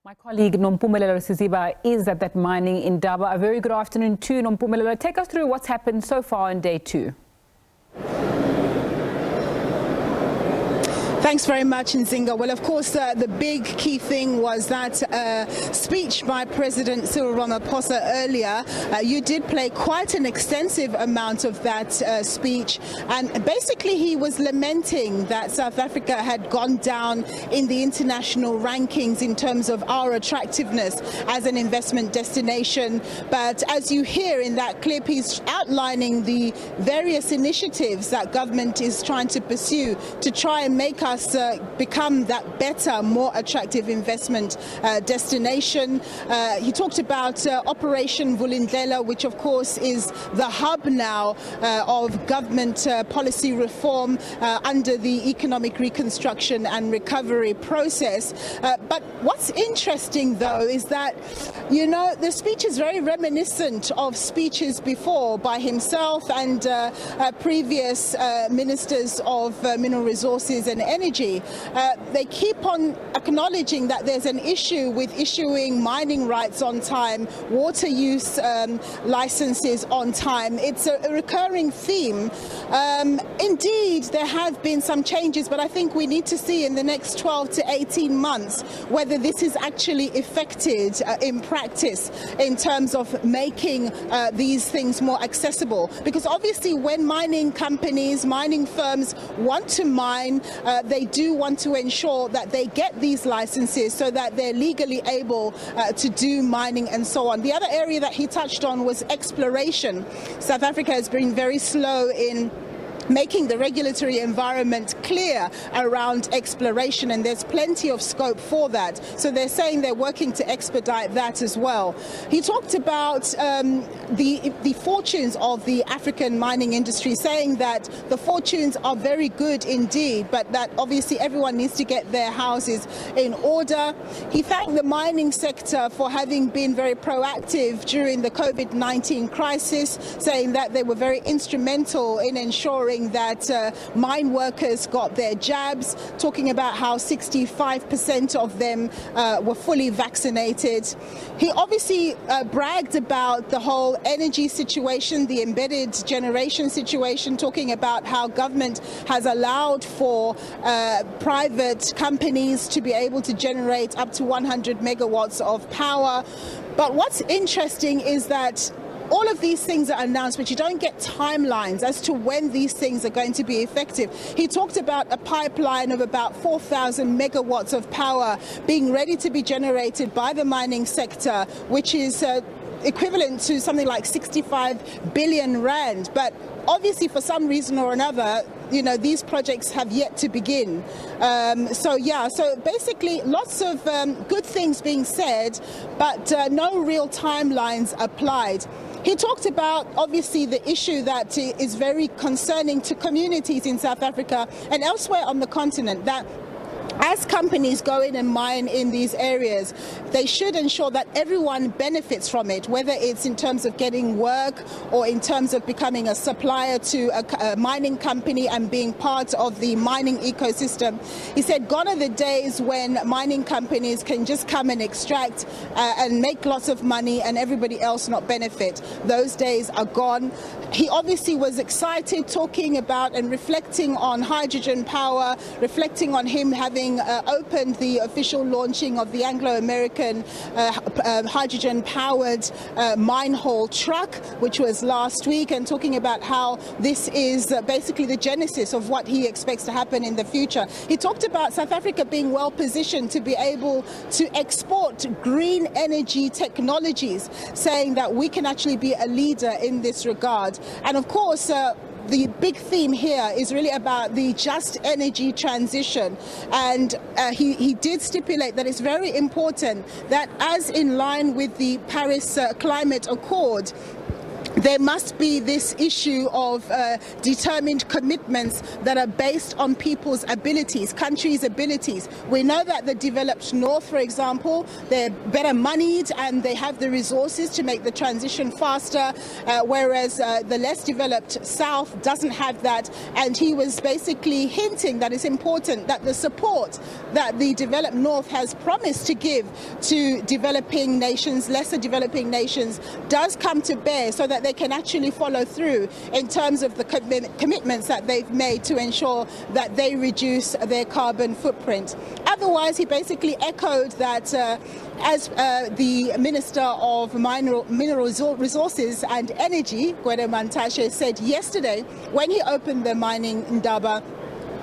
My colleague Nompumelelo Siziba is at that Mining Indaba. A very good afternoon to Nompumelelo. Take us through what's happened so far on day two. Thanks very much, Nzinga. Well, of course, the big key thing was that speech by President Cyril Ramaphosa earlier. You did play quite an extensive amount of that speech, and basically he was lamenting that South Africa had gone down in the international rankings in terms of our attractiveness as an investment destination. But as you hear in that clip, he's outlining the various initiatives that government is trying to pursue to try and make us become that better, more attractive investment destination. He talked about Operation Vulindlela, which of course is the hub now of government policy reform under the economic reconstruction and recovery process. But what's interesting though is that, you know, the speech is very reminiscent of speeches before by himself and previous ministers of mineral resources and energy. They keep on acknowledging that there's an issue with issuing mining rights on time, water use licenses on time. It's a recurring theme. Indeed, there have been some changes, but I think we need to see in the next 12 to 18 months whether this is actually effected in practice in terms of making these things more accessible. Because obviously when mining companies, mining firms want to mine, they do want to ensure that they get these licenses so that they're legally able to do mining and so on. The other area that he touched on was exploration. South Africa has been very slow in making the regulatory environment clear around exploration, and there's plenty of scope for that. So they're saying they're working to expedite that as well. He talked about the fortunes of the African mining industry, saying that the fortunes are very good indeed, but that obviously everyone needs to get their houses in order. He thanked the mining sector for having been very proactive during the COVID-19 crisis, saying that they were very instrumental in ensuring that mine workers got their jabs, talking about how 65% of them were fully vaccinated. He obviously bragged about the whole energy situation, the embedded generation situation, talking about how government has allowed for private companies to be able to generate up to 100 megawatts of power. But what's interesting is that all of these things are announced, but you don't get timelines as to when these things are going to be effective. He talked about a pipeline of about 4,000 megawatts of power being ready to be generated by the mining sector, which is equivalent to something like 65 billion rand. But obviously, for some reason or another, you know, these projects have yet to begin. So basically lots of good things being said, but no real timelines applied. He talked about, obviously, the issue that is very concerning to communities in South Africa and elsewhere on the continent, that as companies go in and mine in these areas, they should ensure that everyone benefits from it, whether it's in terms of getting work or in terms of becoming a supplier to a mining company and being part of the mining ecosystem. He said, gone are the days when mining companies can just come and extract and make lots of money and everybody else not benefit. Those days are gone. He obviously was excited, talking about and reflecting on hydrogen power, reflecting on him having opened the official launching of the Anglo-American hydrogen-powered mine haul truck, which was last week, and talking about how this is basically the genesis of what he expects to happen in the future. He talked about South Africa being well positioned to be able to export green energy technologies, saying that we can actually be a leader in this regard. And of course, the big theme here is really about the just energy transition, and he did stipulate that it's very important that, as in line with the Paris Climate Accord, there must be this issue of determined commitments that are based on people's abilities, countries' abilities. We know that the developed North, for example, they're better moneyed and they have the resources to make the transition faster, whereas the less developed South doesn't have that. And he was basically hinting that it's important that the support that the developed North has promised to give to developing nations, lesser developing nations, does come to bear so that they can actually follow through in terms of the commitments that they've made to ensure that they reduce their carbon footprint. Otherwise, he basically echoed that as the Minister of Mineral Resources and Energy, Gwede Mantashe, said yesterday when he opened the Mining Indaba,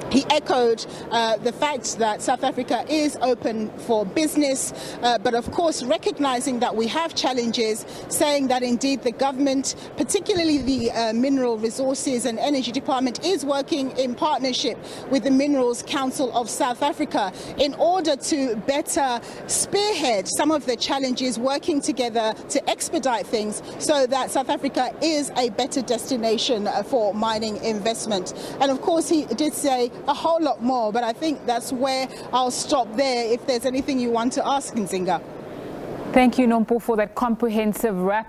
he echoed the fact that South Africa is open for business, but of course recognizing that we have challenges, saying that indeed the government, particularly the Mineral Resources and Energy Department, is working in partnership with the Minerals Council of South Africa in order to better spearhead some of the challenges, working together to expedite things so that South Africa is a better destination for mining investment. And of course he did say a whole lot more, but I think that's where I'll stop there if there's anything you want to ask, Nzinga. Thank you, Nompu, for that comprehensive wrap.